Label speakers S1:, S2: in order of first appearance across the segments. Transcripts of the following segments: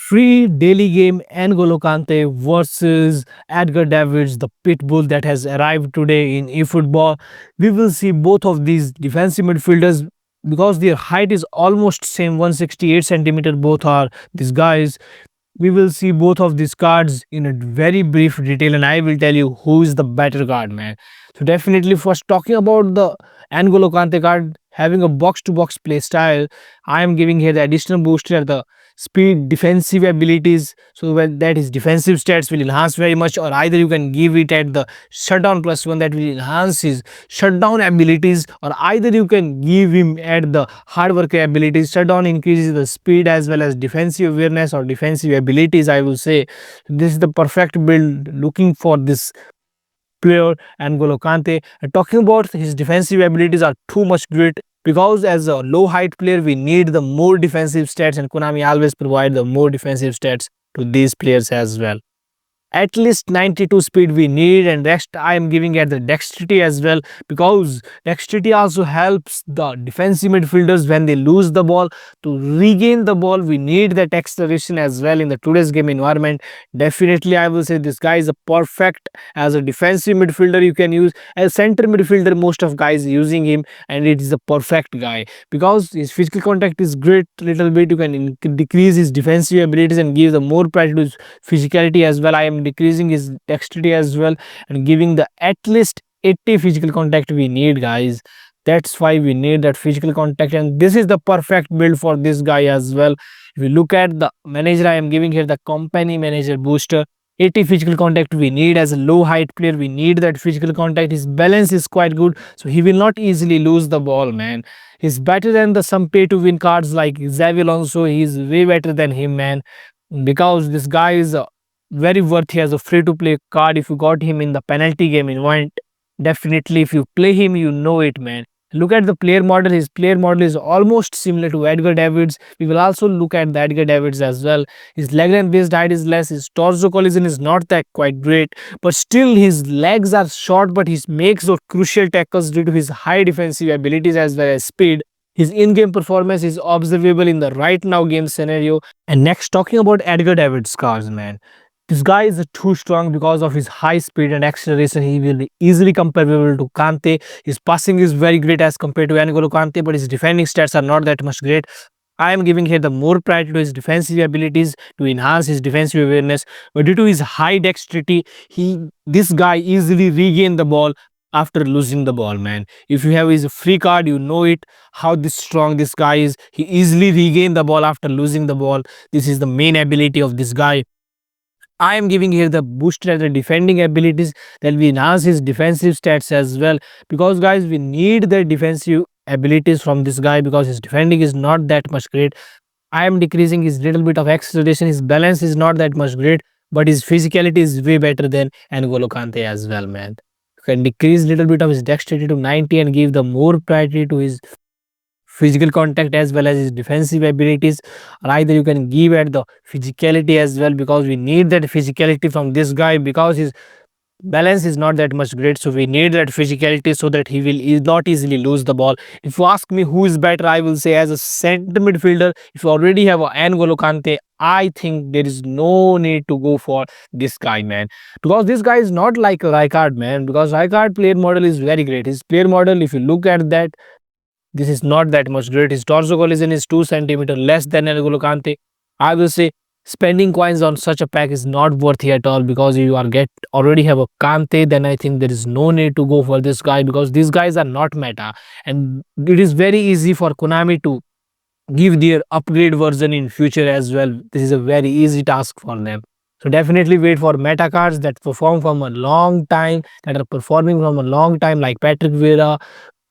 S1: free daily game N'Golo Kante versus Edgar Davids, the pit bull that has arrived today in eFootball. We will see both of these defensive midfielders because their height is almost same 168 centimeter. Both are these guys. We will see both of these cards in a very brief detail, and I will tell you who is the better card, man. So definitely, first talking about the N'Golo Kante card having a box-to-box play style, I am giving here the additional booster, the speed, defensive abilities, so that his defensive stats will enhance very much, or either you can give it at the shutdown +1 that will enhance his shutdown abilities, or either you can give him at the hard work abilities. Shutdown increases the speed as well as defensive awareness or defensive abilities, I will say. This is the perfect build looking for this player N'Golo Kante. And talking about his defensive abilities are too much great because as a low height player we need the more defensive stats, and Konami always provide the more defensive stats to these players as well. At least 92 speed we need, and rest I am giving at the dexterity as well, because dexterity also helps the defensive midfielders when they lose the ball to regain the ball. We need that acceleration as well in the today's game environment. Definitely I will say this guy is a perfect as a defensive midfielder. You can use as center midfielder, most of guys using him, and it is a perfect guy because his physical contact is great. Little bit you can decrease his defensive abilities and give the more priority to his physicality as well. I am decreasing his dexterity as well and giving the at least 80 physical contact we need, guys. That's why we need that physical contact, and this is the perfect build for this guy as well. If you look at the manager, I am giving here the company manager booster. 80 physical contact we need. As a low height player we need that physical contact. His balance is quite good, so he will not easily lose the ball, man. He's better than the some pay to win cards like Xavi Alonso. He's way better than him, man, because this guy is very worthy as a free to play card. If you got him in the penalty game environment, definitely if you play him you know it, man. Look at the player model. His player model is almost similar to Edgar Davids. We will also look at the Edgar Davids as well. His leg length based height is less. His torso collision is not that quite great, but still his legs are short, but he makes those crucial tackles due to his high defensive abilities as well as speed. His in-game performance is observable in the right now game scenario. And next, talking about Edgar Davids cards, man. This guy is too strong because of his high speed and acceleration. He will be easily comparable to Kante. His passing is very great as compared to N'Golo Kante, but his defending stats are not that much great. I am giving here the more priority to his defensive abilities to enhance his defensive awareness. But due to his high dexterity, this guy easily regain the ball after losing the ball, man. If you have his free card, you know it how this strong this guy is. He easily regain the ball after losing the ball. This is the main ability of this guy. I am giving here the booster at the defending abilities that will enhance his defensive stats as well, because guys we need the defensive abilities from this guy because his defending is not that much great. I am decreasing his little bit of acceleration. His balance is not that much great, but his physicality is way better than N'Golo Kante as well, man. You can decrease little bit of his dexterity to 90 and give the more priority to his physical contact as well as his defensive abilities, or either you can give at the physicality as well, because we need that physicality from this guy because his balance is not that much great. So we need that physicality so that he will not easily lose the ball. If you ask me who is better, I will say as a center midfielder, if you already have a N'Golo Kante, I think there is no need to go for this guy, man, because this guy is not like a Rijkaard, man, because Rijkaard player model is very great. His player model, if you look at that, this is not that much great. His torso collision is 2 centimeter less than N'Golo Kante. I will say spending coins on such a pack is not worthy at all, because you are already have a Kante, then I think there is no need to go for this guy, because these guys are not meta, and it is very easy for Konami to give their upgrade version in future as well. This is a very easy task for them. So definitely wait for meta cards that perform from a long time, that are performing from a long time, like Patrick Vieira,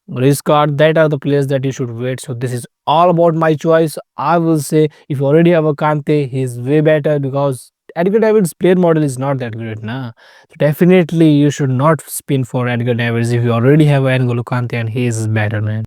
S1: risk card. That are the players that you should wait. So this is all about my choice. I will say if you already have a Kante, he's way better, because Edgar Davids player model is not that great, nah. So definitely you should not spin for Edgar Davids if you already have N'Golo Kante and he is better, man.